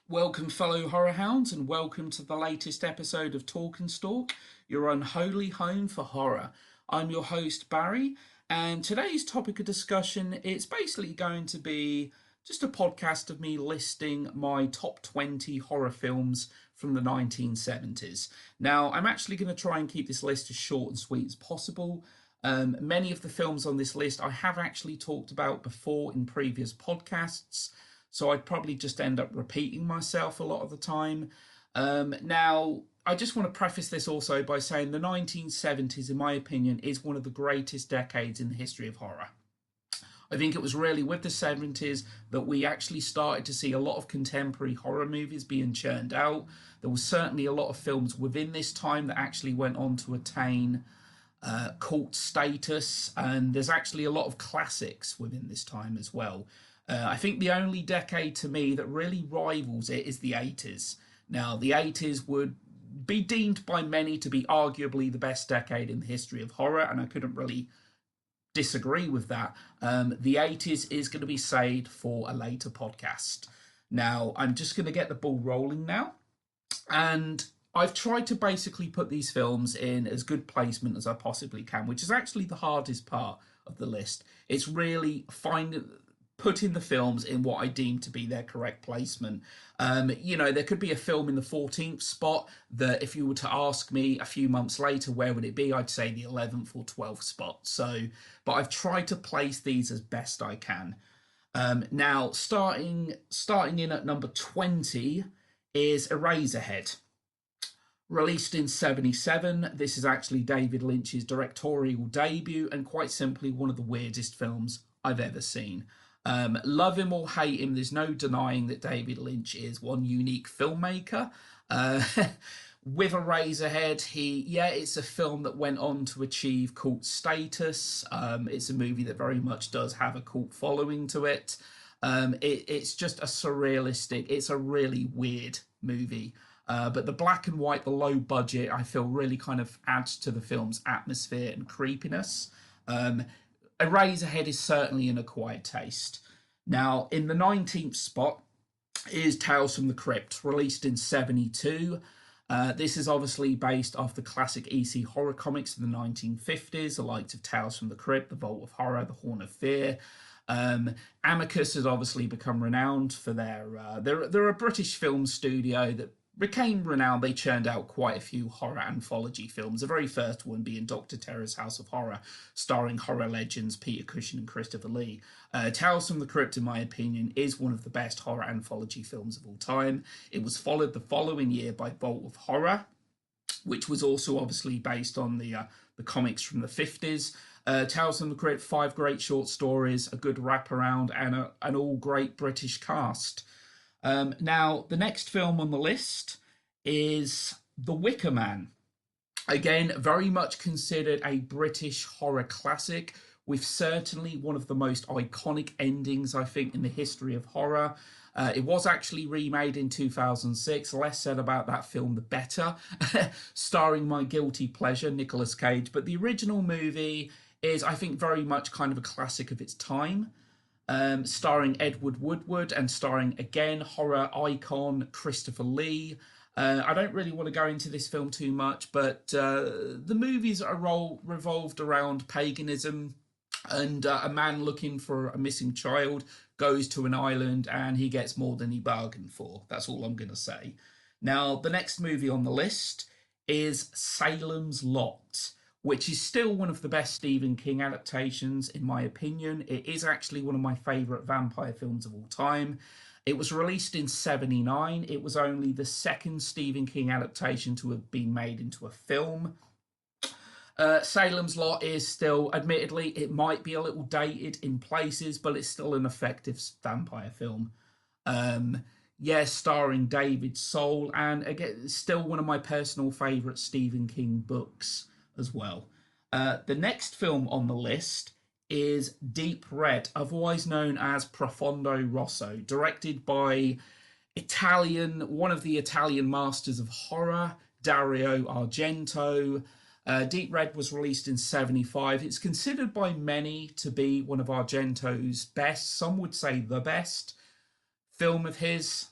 Welcome, fellow horror hounds, and welcome to the latest episode of Talk and Stalk, your unholy home for horror. I'm your host, Barry, and today's topic of discussion is basically going to be just a podcast of me listing my top 20 horror films from the 1970s. Now, I'm actually going to try and keep this list as short and sweet as possible. Many of the films on this list I have actually talked about before in previous podcasts, so I'd probably just end up repeating myself a lot of the time. Now, I just want to preface this also by saying the 1970s, in my opinion, is one of the greatest decades in the history of horror. I think it was really with the 70s that we actually started to see a lot of contemporary horror movies being churned out. There was certainly a lot of films within this time that actually went on to attain cult status, and there's actually a lot of classics within this time as well. I think the only decade to me that really rivals it is the 80s. Now, the 80s would be deemed by many to be arguably the best decade in the history of horror, and I couldn't really disagree with that. The 80s is going to be saved for a later podcast. Now, I'm just going to get the ball rolling now, and I've tried to basically put these films in as good placement as I possibly can, which is actually the hardest part of the list. It's really putting the films in what I deem to be their correct placement. There could be a film in the 14th spot that if you were to ask me a few months later, where would it be? I'd say the 11th or 12th spot. But I've tried to place these as best I can. Now, starting in at number 20 is Eraserhead. Released in 77, this is actually David Lynch's directorial debut and quite simply one of the weirdest films I've ever seen. Love him or hate him, there's no denying that David Lynch is one unique filmmaker. With Eraserhead, it's a film that went on to achieve cult status. It's a movie that very much does have a cult following to it. It's just a surrealistic, it's a really weird movie. But the black and white, the low budget, I feel really kind of adds to the film's atmosphere and creepiness. Eraserhead is certainly an acquired taste. Now, in the 19th spot is Tales from the Crypt, released in 72. This is obviously based off the classic EC horror comics of the 1950s, the likes of Tales from the Crypt, The Vault of Horror, The Horn of Fear. Amicus has obviously become renowned for they're a British film studio that became renowned. They churned out quite a few horror anthology films, the very first one being Dr. Terror's House of Horror, starring horror legends Peter Cushing and Christopher Lee. Tales from the Crypt, in my opinion, is one of the best horror anthology films of all time. It was followed the following year by Vault of Horror, which was also obviously based on the comics from the 50s. Tales from the Crypt, 5 great short stories, a good wraparound, and an all great British cast. Now, the next film on the list is The Wicker Man. Again, very much considered a British horror classic, with certainly one of the most iconic endings, I think, in the history of horror. It was actually remade in 2006. Less said about that film, the better, starring my guilty pleasure, Nicolas Cage. But the original movie is, I think, very much kind of a classic of its time. Starring Edward Woodward and starring, again, horror icon Christopher Lee. I don't really want to go into this film too much, but the movies revolved around paganism, and a man looking for a missing child goes to an island and he gets more than he bargained for. That's all I'm going to say. Now, the next movie on the list is Salem's Lot, which is still one of the best Stephen King adaptations, in my opinion. It is actually one of my favourite vampire films of all time. It was released in 79. It was only the second Stephen King adaptation to have been made into a film. Salem's Lot is still, admittedly, it might be a little dated in places, but it's still an effective vampire film. Yes, starring David Soul, and again, still one of my personal favourite Stephen King books as well. The next film on the list is Deep Red, otherwise known as Profondo Rosso, directed by one of the Italian masters of horror, Dario Argento. Deep Red was released in 75. It's considered by many to be one of Argento's best, some would say the best film of his.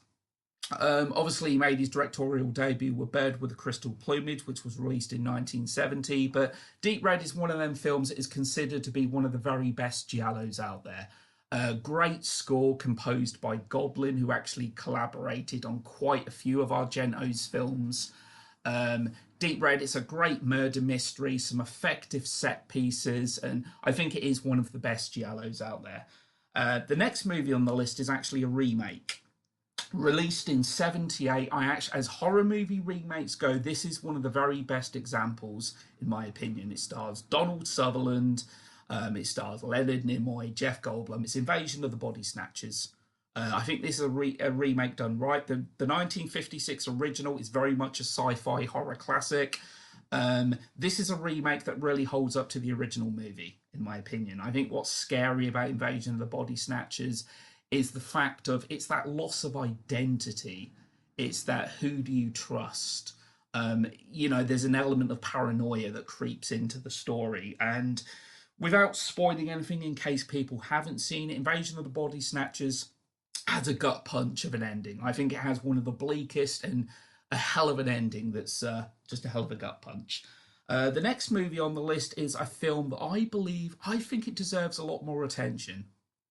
Obviously, he made his directorial debut with Bird with a Crystal Plumage, which was released in 1970. But Deep Red is one of them films that is considered to be one of the very best giallos out there. A great score composed by Goblin, who actually collaborated on quite a few of Argento's films. Deep Red, it's a great murder mystery, some effective set pieces, and I think it is one of the best giallos out there. The next movie on the list is actually a remake released in 78. I actually, as horror movie remakes go, this is one of the very best examples in my opinion. It stars Donald Sutherland, it stars Leonard Nimoy, Jeff Goldblum. It's Invasion of the Body Snatchers. I think this is a remake done right. The 1956 original is very much a sci-fi horror classic. This is a remake that really holds up to the original movie, in my opinion. I think what's scary about Invasion of the Body Snatchers is the fact of it's that loss of identity. It's that who do you trust? There's an element of paranoia that creeps into the story. And without spoiling anything in case people haven't seen it, Invasion of the Body Snatchers has a gut punch of an ending. I think it has one of the bleakest and a hell of an ending that's just a hell of a gut punch. The next movie on the list is a film that I think it deserves a lot more attention.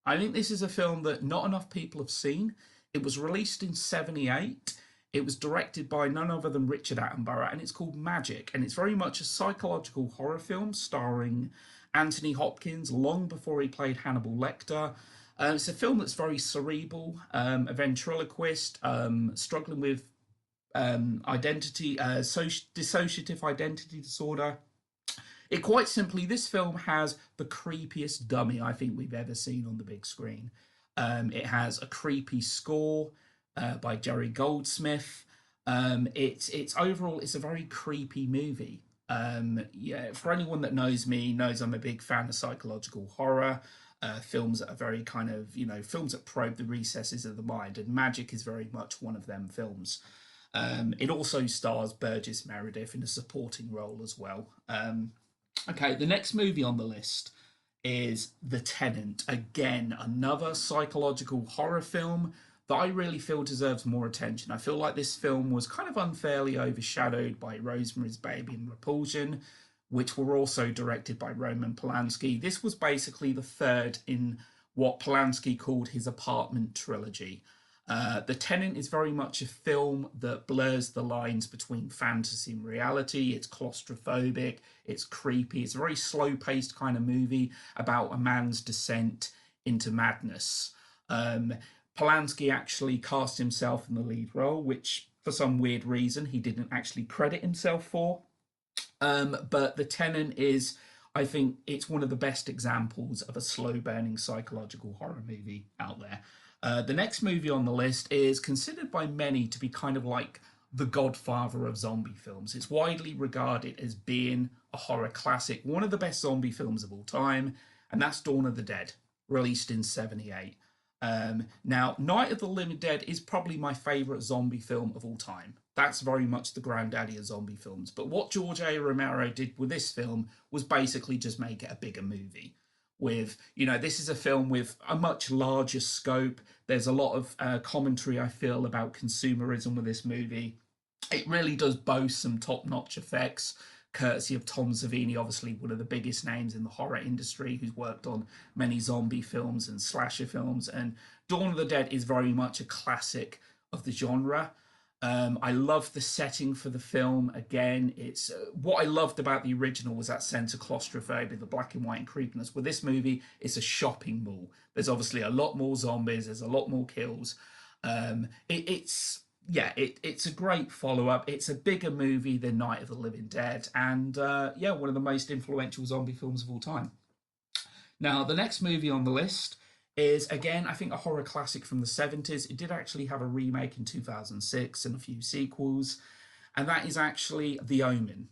I think this is a film that not enough people have seen. It was released in 78. It was directed by none other than Richard Attenborough, and it's called Magic. And it's very much a psychological horror film starring Anthony Hopkins long before he played Hannibal Lecter. It's a film that's very cerebral, a ventriloquist struggling with dissociative identity disorder. It quite simply, this film has the creepiest dummy I think we've ever seen on the big screen. It has a creepy score by Jerry Goldsmith. It's overall, it's a very creepy movie. Yeah, for anyone that knows me, knows I'm a big fan of psychological horror. Films that are very kind of, films that probe the recesses of the mind, and Magic is very much one of them films. It also stars Burgess Meredith in a supporting role as well. Okay, the next movie on the list is The Tenant. Again, another psychological horror film that I really feel deserves more attention. I feel like this film was kind of unfairly overshadowed by Rosemary's Baby and Repulsion, which were also directed by Roman Polanski. This was basically the third in what Polanski called his apartment trilogy. The Tenant is very much a film that blurs the lines between fantasy and reality. It's claustrophobic, it's creepy, it's a very slow paced kind of movie about a man's descent into madness. Polanski actually cast himself in the lead role, which for some weird reason he didn't actually credit himself for. But The Tenant is, I think, it's one of the best examples of a slow burning psychological horror movie out there. The next movie on the list is considered by many to be kind of like the godfather of zombie films. It's widely regarded as being a horror classic, one of the best zombie films of all time, and that's Dawn of the Dead, released in 78. Now, Night of the Living Dead is probably my favourite zombie film of all time. That's very much the granddaddy of zombie films. But what George A. Romero did with this film was basically just make it a bigger movie. This is a film with a much larger scope. There's a lot of commentary, I feel, about consumerism with this movie. It really does boast some top-notch effects, courtesy of Tom Savini, obviously one of the biggest names in the horror industry, who's worked on many zombie films and slasher films. And Dawn of the Dead is very much a classic of the genre. I love the setting for the film. Again, it's what I loved about the original was that sense of claustrophobia, the black and white and creepiness. With this movie, it's a shopping mall. There's obviously a lot more zombies. There's a lot more kills. It's a great follow up. It's a bigger movie than Night of the Living Dead, and one of the most influential zombie films of all time. Now, the next movie on the list is, again, I think a horror classic from the 70s. It did actually have a remake in 2006 and a few sequels, and that is actually The Omen,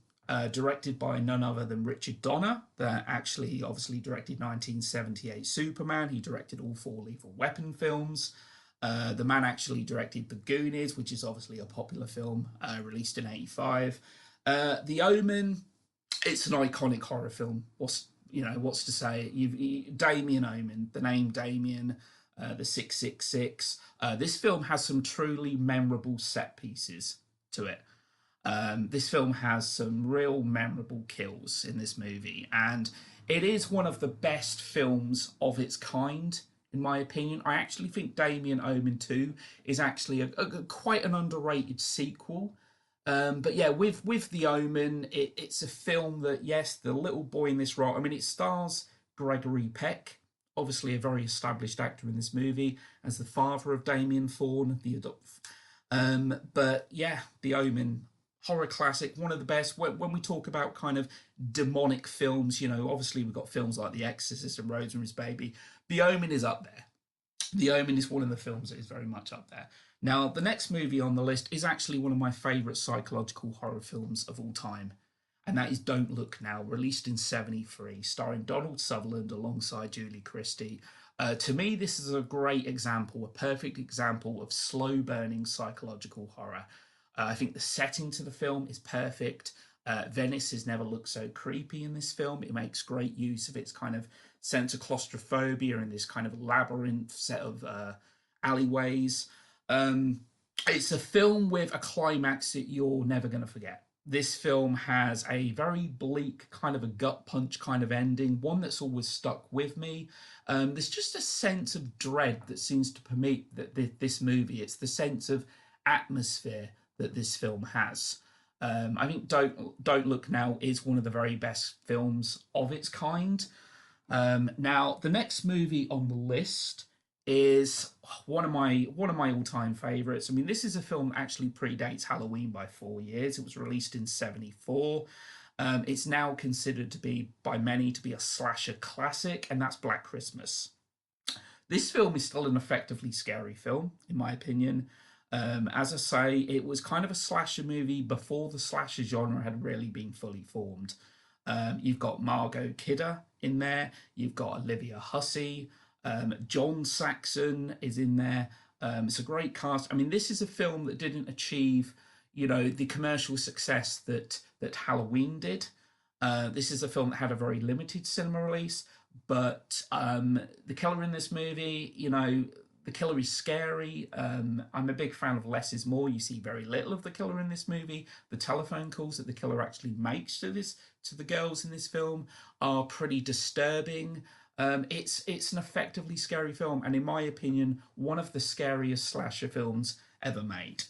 directed by none other than Richard Donner, that actually obviously directed 1978 Superman. He directed all four Lethal Weapon films. The man actually directed The Goonies, which is obviously a popular film released in 85. The Omen, it's an iconic horror film. What's to say? Damien Omen, the name Damien, the 666. This film has some truly memorable set pieces to it. This film has some real memorable kills in this movie, and it is one of the best films of its kind, in my opinion. I actually think Damien Omen 2 is actually quite an underrated sequel. But yeah, with The Omen, it's a film that, yes, the little boy in this role, I mean, it stars Gregory Peck, obviously a very established actor in this movie, as the father of Damien Thorne, the adult. But yeah, The Omen, horror classic, one of the best. When we talk about kind of demonic films, obviously we've got films like The Exorcist and Rosemary's Baby. The Omen is up there. The Omen is one of the films that is very much up there. Now, the next movie on the list is actually one of my favourite psychological horror films of all time, and that is Don't Look Now, released in '73, starring Donald Sutherland alongside Julie Christie. To me, this is a great example, a perfect example of slow burning psychological horror. I think the setting to the film is perfect. Venice has never looked so creepy in this film. It makes great use of its kind of sense of claustrophobia in this kind of labyrinth set of alleyways. It's a film with a climax that you're never going to forget. This film has a very bleak, kind of a gut punch kind of ending, one that's always stuck with me. There's just a sense of dread that seems to permeate this movie. It's the sense of atmosphere that this film has. I think Don't Look Now is one of the very best films of its kind. Now, the next movie on the list is one of my all-time favorites. I mean, this is a film that actually predates Halloween by 4 years. It was released in '74. It's now considered to be by many to be a slasher classic, and that's Black Christmas. This film is still an effectively scary film, in my opinion. As I say, it was kind of a slasher movie before the slasher genre had really been fully formed. You've got Margot Kidder in there. You've got Olivia Hussey. John Saxon is in there. It's a great cast. I mean, this is a film that didn't achieve, the commercial success that Halloween did. This is a film that had a very limited cinema release, but the killer in this movie, the killer is scary. I'm a big fan of Less is More. You see very little of the killer in this movie. The telephone calls that the killer actually makes to the girls in this film are pretty disturbing. It's an effectively scary film, and in my opinion, one of the scariest slasher films ever made.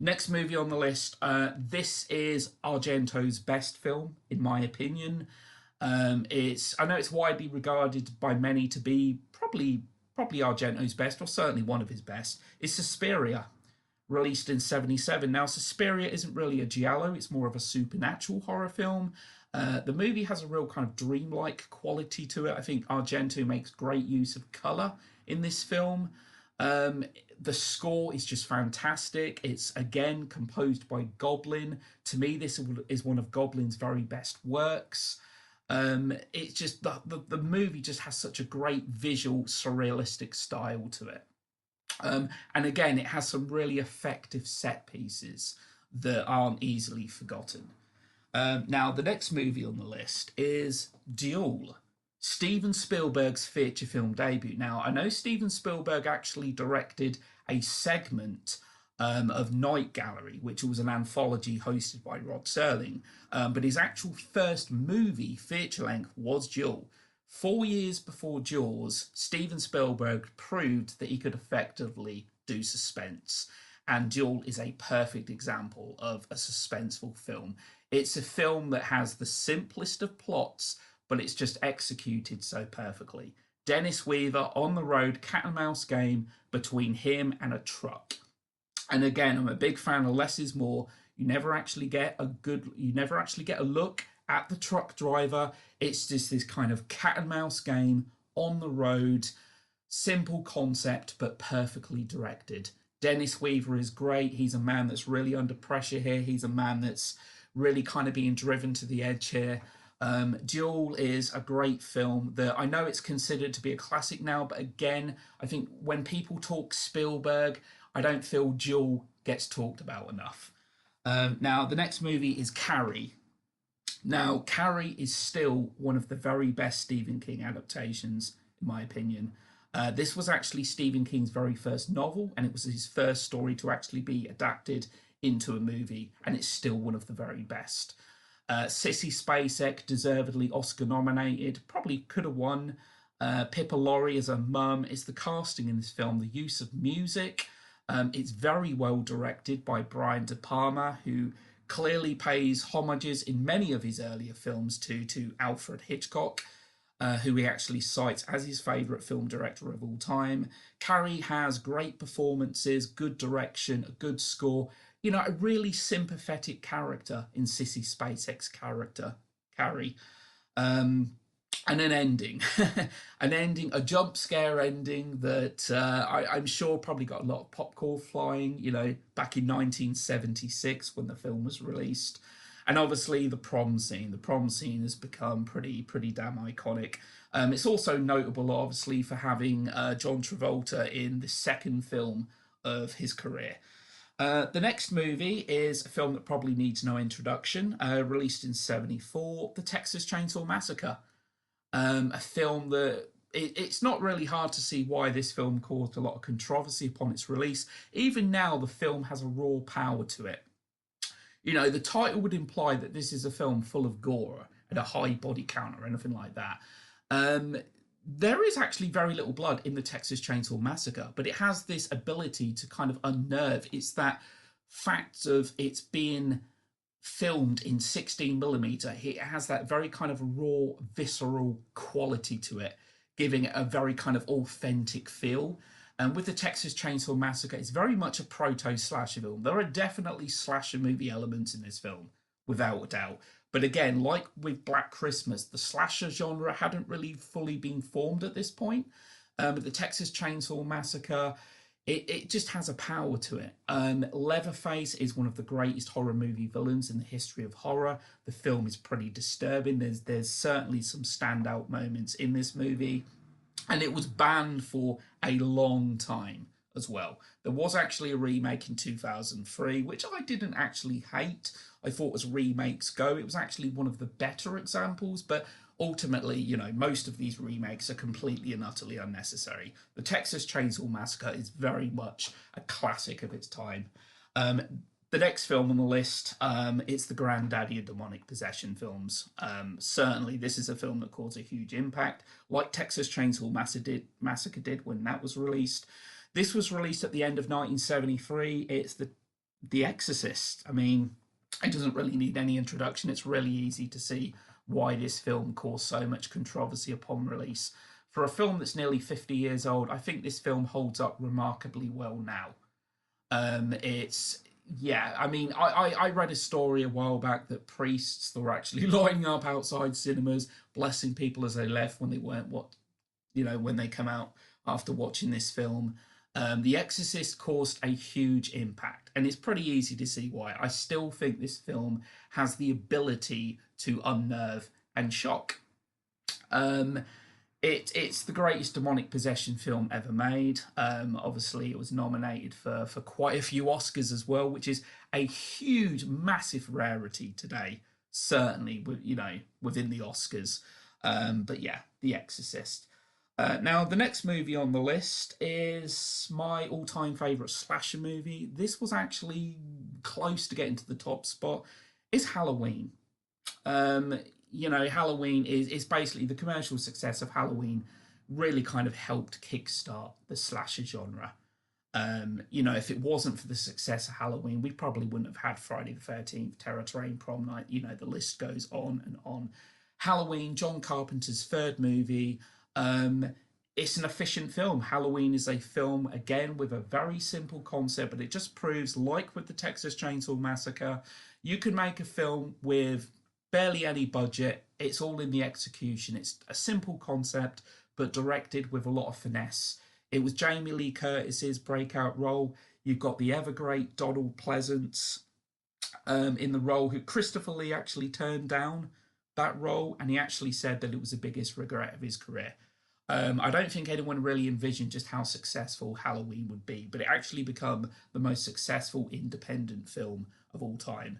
Next movie on the list. This is Argento's best film, in my opinion. I know it's widely regarded by many to be probably Argento's best, or certainly one of his best. It's Suspiria, released in '77. Now, Suspiria isn't really a giallo; it's more of a supernatural horror film. The movie has a real kind of dreamlike quality to it. I think Argento makes great use of color in this film. The score is just fantastic. It's again composed by Goblin. To me, this is one of Goblin's very best works. It's just the movie just has such a great visual, surrealistic style to it. And again, it has some really effective set pieces that aren't easily forgotten. Now, the next movie on the list is Duel, Steven Spielberg's feature film debut. Now, I know Steven Spielberg actually directed a segment of Night Gallery, which was an anthology hosted by Rod Serling, but his actual first movie, feature length, was Duel. 4 years before Jaws, Steven Spielberg proved that he could effectively do suspense, and Duel is a perfect example of a suspenseful film. It's a film that has the simplest of plots, but it's just executed so perfectly. Dennis Weaver on the road, cat and mouse game between him and a truck. And again, I'm a big fan of Less is More. You never actually get a look at the truck driver. It's just this kind of cat and mouse game on the road. Simple concept, but perfectly directed. Dennis Weaver is great. He's a man that's really under pressure here. He's a man that's really kind of being driven to the edge here. Duel is a great film that I know it's considered to be a classic now, but again, I think when people talk Spielberg, I don't feel Duel gets talked about enough. Now, the next movie is Carrie. Now, Carrie is still one of the very best Stephen King adaptations, in my opinion. This was actually Stephen King's very first novel, and it was his first story to actually be adapted into a movie, and it's still one of the very best. Sissy Spacek, deservedly Oscar nominated, probably could have won. Pippa Laurie as a mum. It's the casting in this film, the use of music. It's very well directed by Brian De Palma, who clearly pays homages in many of his earlier films to Alfred Hitchcock, who he actually cites as his favourite film director of all time. Carrie has great performances, good direction, a good score. You know, a really sympathetic character in Sissy Spacek's character, Carrie. Um, and an ending, a jump scare ending that I'm sure probably got a lot of popcorn flying, you know, back in 1976 when the film was released. And obviously the prom scene. The prom scene has become pretty damn iconic. It's also notable, obviously, for having John Travolta in the second film of his career. The next movie is a film that probably needs no introduction, released in '74, The Texas Chainsaw Massacre. A film that it's not really hard to see why this film caused a lot of controversy upon its release. Even now, the film has a raw power to it. You know, the title would imply that this is a film full of gore and a high body count or anything like that. There is actually very little blood in the Texas Chainsaw Massacre, but it has this ability to kind of unnerve. It's that fact of it's being filmed in 16mm. It has that very kind of raw, visceral quality to it, giving it a very kind of authentic feel. And with the Texas Chainsaw Massacre, it's very much a proto-slasher film. There are definitely slasher movie elements in this film, without a doubt. But again, like with Black Christmas, the slasher genre hadn't really fully been formed at this point. But the Texas Chainsaw Massacre, it just has a power to it. Leatherface is one of the greatest horror movie villains in the history of horror. The film is pretty disturbing. There's certainly some standout moments in this movie, and it was banned for a long time as well. There was actually a remake in 2003, which I didn't actually hate. I thought as remakes go, it was actually one of the better examples, but ultimately, you know, most of these remakes are completely and utterly unnecessary. The Texas Chainsaw Massacre is very much a classic of its time. The next film on the list, it's the granddaddy of demonic possession films. Certainly, this is a film that caused a huge impact, like Texas Chainsaw Massacre did when that was released. This was released at the end of 1973. It's the Exorcist. I mean, it doesn't really need any introduction. It's really easy to see why this film caused so much controversy upon release. For a film that's nearly 50 years old, I think this film holds up remarkably well now. It's yeah, I mean, I read a story a while back that priests were actually lining up outside cinemas, blessing people as they left when they weren't when they come out after watching this film. The Exorcist caused a huge impact, and it's pretty easy to see why. I still think this film has the ability to unnerve and shock. It's the greatest demonic possession film ever made. Obviously, it was nominated for quite a few Oscars as well, which is a huge, massive rarity today. Certainly, within the Oscars. But yeah, The Exorcist. Now, the next movie on the list is my all-time favourite slasher movie. This was actually close to getting to the top spot. It's Halloween. Halloween is basically the commercial success of Halloween really kind of helped kickstart the slasher genre. If it wasn't for the success of Halloween, we probably wouldn't have had Friday the 13th, Terror Train, Prom Night, the list goes on and on. Halloween, John Carpenter's third movie, it's an efficient film. Halloween is a film, again, with a very simple concept, but it just proves, like with the Texas Chainsaw Massacre, you can make a film with barely any budget. It's all in the execution. It's a simple concept, but directed with a lot of finesse. It was Jamie Lee Curtis's breakout role. You've got the ever great Donald Pleasence in the role, who Christopher Lee actually turned down that role, and he actually said that it was the biggest regret of his career. I don't think anyone really envisioned just how successful Halloween would be, but it actually became the most successful independent film of all time.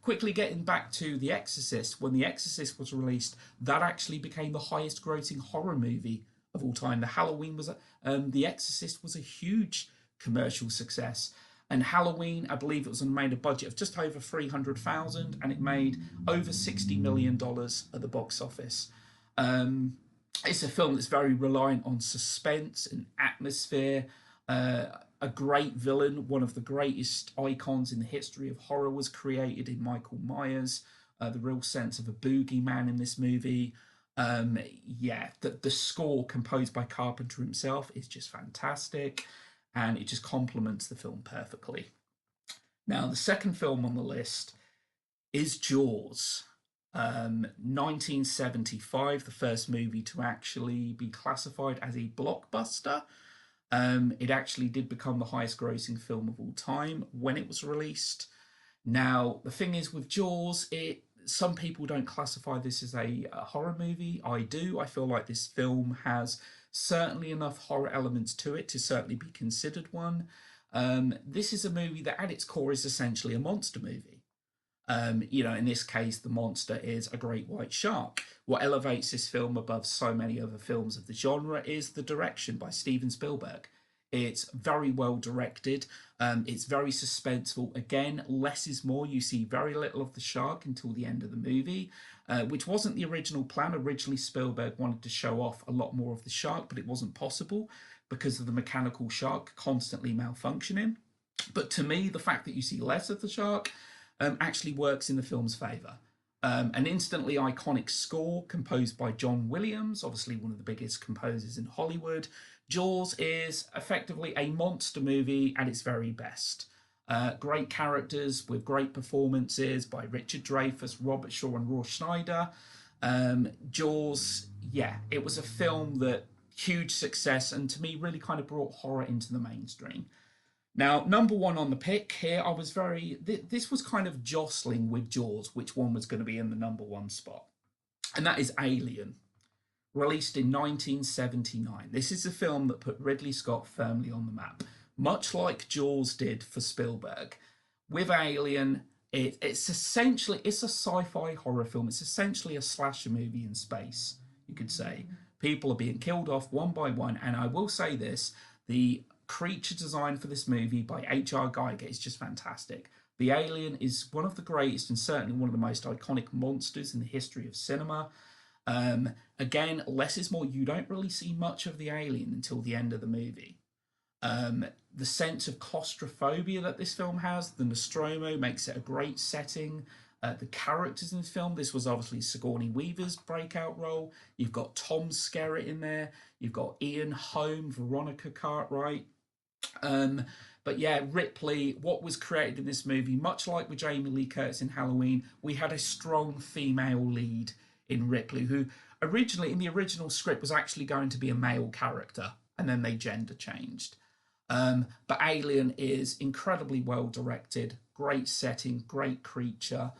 Quickly getting back to The Exorcist, when The Exorcist was released, that actually became the highest grossing horror movie of all time. The Exorcist was a huge commercial success. And Halloween, I believe it was made a budget of just over 300,000, and it made over $60 million at the box office. Um, it's a film that's very reliant on suspense and atmosphere. A great villain, one of the greatest icons in the history of horror, was created in Michael Myers. The real sense of a boogeyman in this movie. Yeah, the score composed by Carpenter himself is just fantastic, and it just complements the film perfectly. Now, the second film on the list is Jaws. 1975, the first movie to actually be classified as a blockbuster. It actually did become the highest grossing film of all time when it was released. Now, the thing is with Jaws, some people don't classify this as a horror movie. I do. I feel like this film has certainly enough horror elements to it to certainly be considered one. This is a movie that at its core is essentially a monster movie. In this case, the monster is a great white shark. What elevates this film above so many other films of the genre is the direction by Steven Spielberg. It's very well directed. It's very suspenseful. Again, less is more. You see very little of the shark until the end of the movie, which wasn't the original plan. Originally, Spielberg wanted to show off a lot more of the shark, but it wasn't possible because of the mechanical shark constantly malfunctioning. But to me, the fact that you see less of the shark actually works in the film's favour. An instantly iconic score composed by John Williams, obviously one of the biggest composers in Hollywood. Jaws is effectively a monster movie at its very best. Great characters with great performances by Richard Dreyfuss, Robert Shaw, and Roy Schneider. Jaws, yeah, it was a film that huge success, and to me really kind of brought horror into the mainstream. Now, number one on the pick here, I was this was kind of jostling with Jaws, which one was going to be in the number one spot. And that is Alien, released in 1979. This is a film that put Ridley Scott firmly on the map, much like Jaws did for Spielberg. With Alien, it's a sci-fi horror film. It's essentially a slasher movie in space, you could say. People are being killed off one by one, and I will say this, the creature design for this movie by H.R. Giger is just fantastic. The alien is one of the greatest and certainly one of the most iconic monsters in the history of cinema. Again, less is more. You don't really see much of the alien until the end of the movie. The sense of claustrophobia that this film has, the Nostromo, makes it a great setting. The characters in this film, this was obviously Sigourney Weaver's breakout role. You've got Tom Skerritt in there. You've got Ian Holm, Veronica Cartwright. But yeah, Ripley, what was created in this movie, much like with Jamie Lee Curtis in Halloween, we had a strong female lead in Ripley, who originally, in the original script, was actually going to be a male character, and then they gender changed. But Alien is incredibly well directed, great setting, great creature.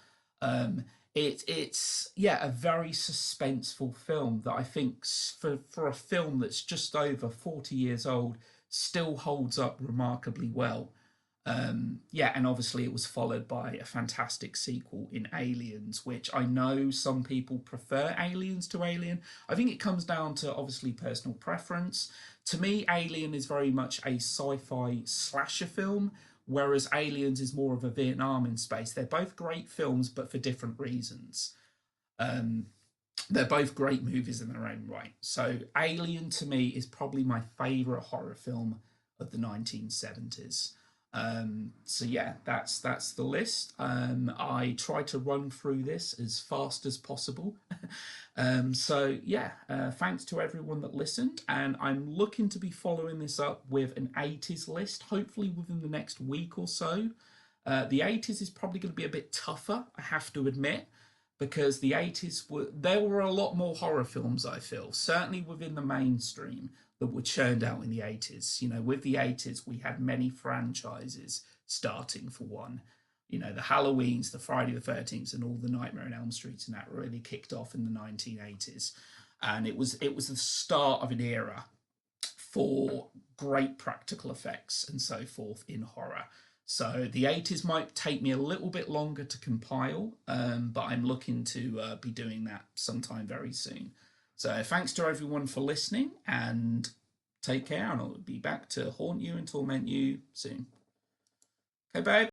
It's a very suspenseful film that I think for a film that's just over 40 years old still holds up remarkably well. And obviously it was followed by a fantastic sequel in Aliens, which I know some people prefer Aliens to Alien. I think it comes down to obviously personal preference. To me, Alien is very much a sci-fi slasher film, whereas Aliens is more of a Vietnam in space. They're both great films, but for different reasons. They're both great movies in their own right. So Alien to me is probably my favourite horror film of the 1970s. So yeah, that's the list. I try to run through this as fast as possible. Thanks to everyone that listened, and I'm looking to be following this up with an 80s list, hopefully within the next week or so. The 80s is probably going to be a bit tougher, I have to admit, because the 80s there were a lot more horror films, I feel, certainly within the mainstream, that were churned out in the 80s. With the 80s, we had many franchises starting for one. The Halloweens, the Friday the 13th, and all the Nightmare on Elm Street, and that really kicked off in the 1980s. And it was the start of an era for great practical effects and so forth in horror. So the 80s might take me a little bit longer to compile, but I'm looking to be doing that sometime very soon. So thanks to everyone for listening, and take care, and I'll be back to haunt you and torment you soon. Okay, babe.